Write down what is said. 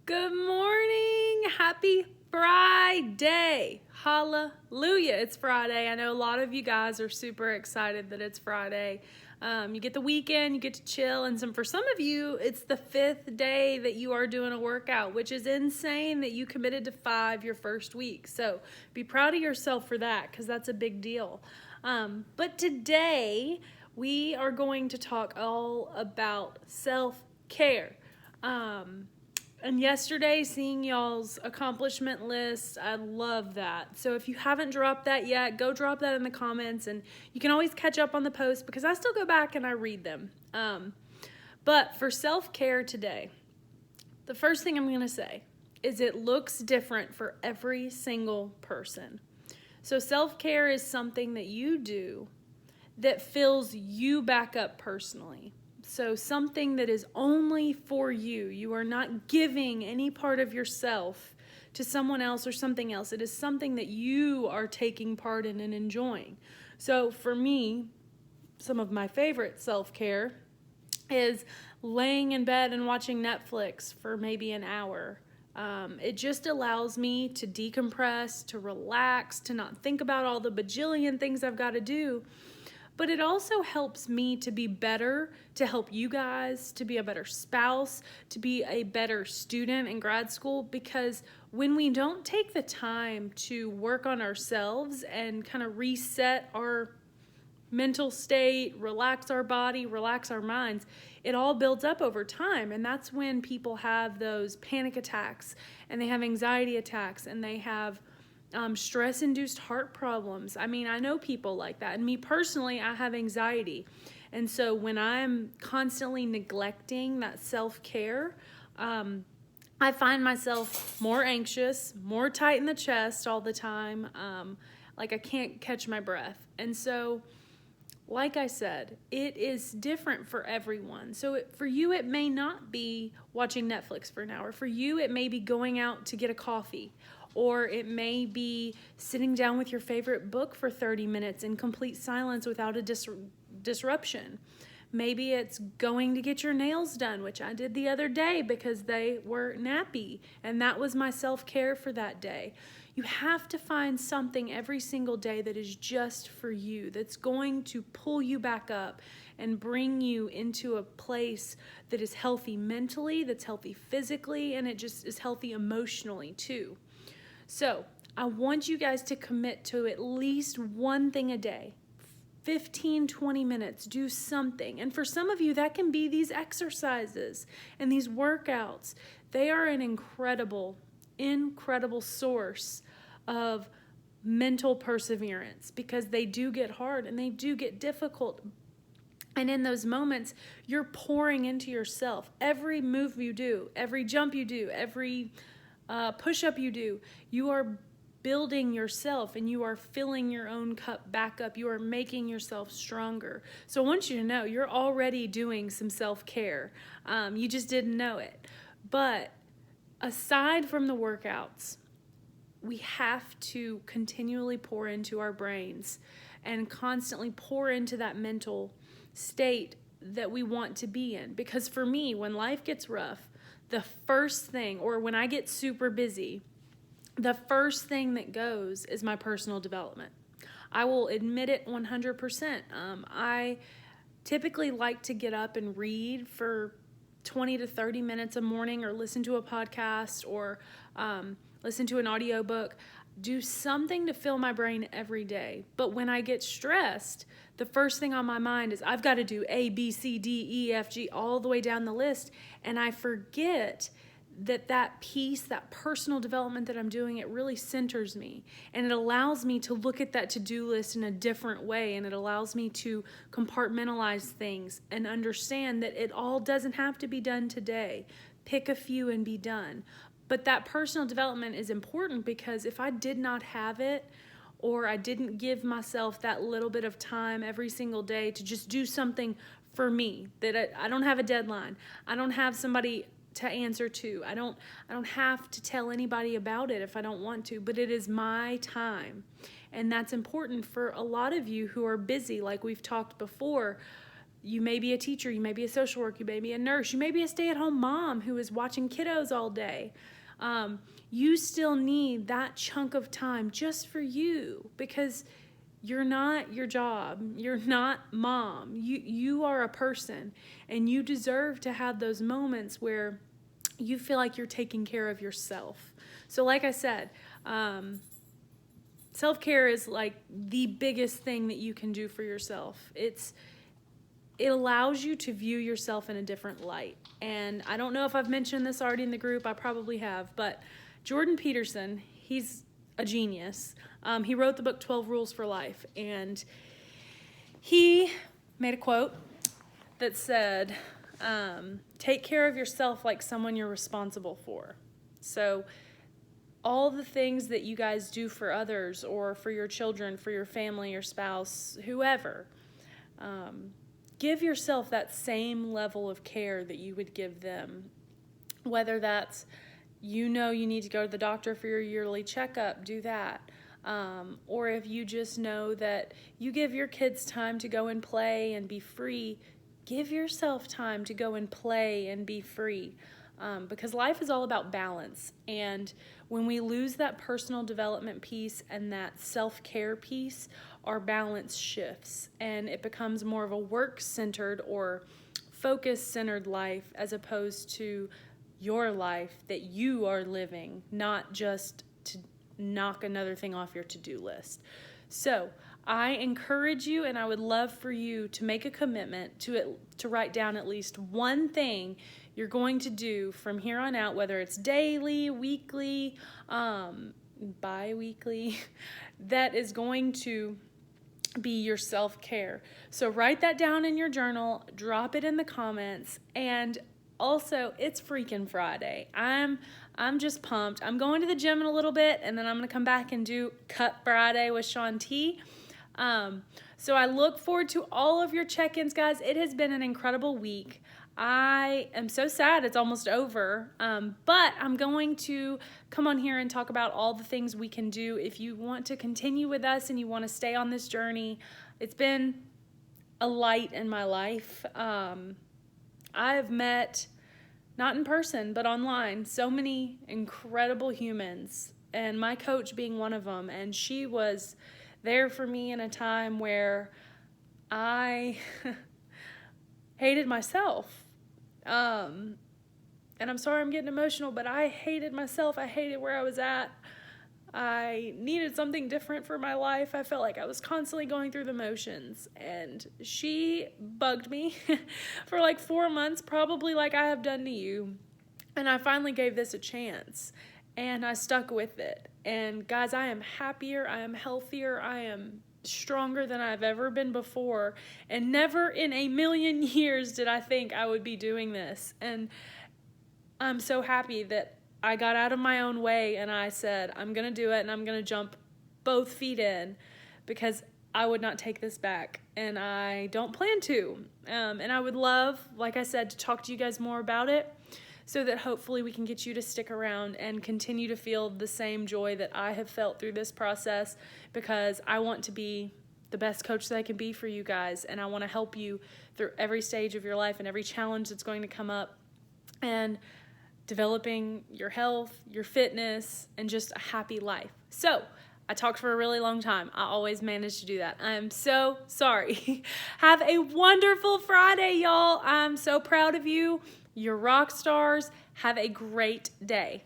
Good morning. Happy Friday. Hallelujah. It's Friday. I know a lot of you guys are super excited that it's Friday. You get the weekend, you get to chill, and for some of you, it's the 5th day that you are doing a workout, which is insane that you committed to 5 your first week. So be proud of yourself for that, because that's a big deal. But today, we are going to talk all about self-care. And yesterday, seeing y'all's accomplishment list, I love that. So if you haven't dropped that yet, go drop that in the comments, and you can always catch up on the post because I still go back and I read them. But for self-care today, the first thing I'm going to say is it looks different for every single person. So self-care is something that you do that fills you back up personally. So something that is only for you. You are not giving any part of yourself to someone else or something else. It is something that you are taking part in and enjoying. So for me, some of my favorite self-care is laying in bed and watching Netflix for maybe an hour. It just allows me to decompress, to relax, to not think about all the bajillion things I've got to do. But it also helps me to be better, to help you guys, to be a better spouse, to be a better student in grad school, because when we don't take the time to work on ourselves and kind of reset our mental state, relax our body, relax our minds, it all builds up over time. And that's when people have those panic attacks, and they have anxiety attacks, and they have stress-induced heart problems. I mean, I know people like that. And me personally, I have anxiety. And so when I'm constantly neglecting that self-care, I find myself more anxious, more tight in the chest all the time. Like I can't catch my breath. And so, like I said, it is different for everyone. So for you, it may not be watching Netflix for an hour. For you, it may be going out to get a coffee. Or it may be sitting down with your favorite book for 30 minutes in complete silence without a disruption. Maybe it's going to get your nails done, which I did the other day because they were nappy. And that was my self-care for that day. You have to find something every single day that is just for you, that's going to pull you back up and bring you into a place that is healthy mentally, that's healthy physically, and it just is healthy emotionally too. So I want you guys to commit to at least one thing a day, 15, 20 minutes, do something. And for some of you, that can be these exercises and these workouts. They are an incredible source of mental perseverance because they do get hard and they do get difficult. And in those moments, you're pouring into yourself. Every move you do, every jump you do, every push-up you do, you are building yourself and you are filling your own cup back up. You are making yourself stronger. So I want you to know you're already doing some self-care. You just didn't know it. But aside from the workouts, we have to continually pour into our brains and constantly pour into that mental state that we want to be in. Because for me, when life gets rough, the first thing, or when I get super busy, the first thing that goes is my personal development. I will admit it 100%. I typically like to get up and read for 20 to 30 minutes a morning, or listen to a podcast, or listen to an audiobook. Do something to fill my brain every day. But when I get stressed, the first thing on my mind is I've got to do A, B, C, D, E, F, G, all the way down the list. And I forget that piece, that personal development that I'm doing, it really centers me. And it allows me to look at that to-do list in a different way. And it allows me to compartmentalize things and understand that it all doesn't have to be done today. Pick a few and be done. But that personal development is important because if I did not have it, or I didn't give myself that little bit of time every single day to just do something for me, that I don't have a deadline, I don't have somebody to answer to, I don't have to tell anybody about it if I don't want to, but it is my time. And that's important for a lot of you who are busy, like we've talked before. You may be a teacher, you may be a social worker, you may be a nurse, you may be a stay-at-home mom who is watching kiddos all day. You still need that chunk of time just for you, because you're not your job. You're not mom. You are a person, and you deserve to have those moments where you feel like you're taking care of yourself. So like I said, self-care is like the biggest thing that you can do for yourself. It allows you to view yourself in a different light. And I don't know if I've mentioned this already in the group. I probably have. But Jordan Peterson, he's a genius. He wrote the book 12 Rules for Life. And he made a quote that said, take care of yourself like someone you're responsible for. So all the things that you guys do for others or for your children, for your family, your spouse, whoever, give yourself that same level of care that you would give them. Whether that's, you need to go to the doctor for your yearly checkup, do that. Or if you just know that you give your kids time to go and play and be free, give yourself time to go and play and be free. Because life is all about balance. And when we lose that personal development piece and that self-care piece, our balance shifts and it becomes more of a work-centered or focus-centered life, as opposed to your life that you are living, not just to knock another thing off your to-do list. So I encourage you, and I would love for you to make a commitment to write down at least one thing you're going to do from here on out, whether it's daily, weekly, bi-weekly, that is going to be your self-care. So write that down in your journal, drop it in the comments, and also, it's freaking Friday. I'm just pumped. I'm going to the gym in a little bit, and then I'm going to come back and do Cut Friday with Shaun T. So I look forward to all of your check-ins, guys. It has been an incredible week. I am so sad it's almost over, but I'm going to come on here and talk about all the things we can do if you want to continue with us and you want to stay on this journey. It's been a light in my life. I've met, not in person, but online, so many incredible humans, and my coach being one of them. And she was there for me in a time where I hated myself. And I'm sorry I'm getting emotional, but I hated myself. I hated where I was at. I needed something different for my life. I felt like I was constantly going through the motions, and she bugged me for like 4 months, probably like I have done to you. And I finally gave this a chance, and I stuck with it. And guys, I am happier. I am healthier. I am stronger than I've ever been before. And never in a million years did I think I would be doing this. And I'm so happy that I got out of my own way and I said, I'm going to do it, and I'm going to jump both feet in, because I would not take this back, and I don't plan to. And I would love, like I said, to talk to you guys more about it, so that hopefully we can get you to stick around and continue to feel the same joy that I have felt through this process, because I want to be the best coach that I can be for you guys, and I want to help you through every stage of your life and every challenge that's going to come up, and developing your health, your fitness, and just a happy life. So, I talked for a really long time. I always manage to do that. I'm so sorry. Have a wonderful Friday, y'all. I'm so proud of you. You're rock stars. Have a great day.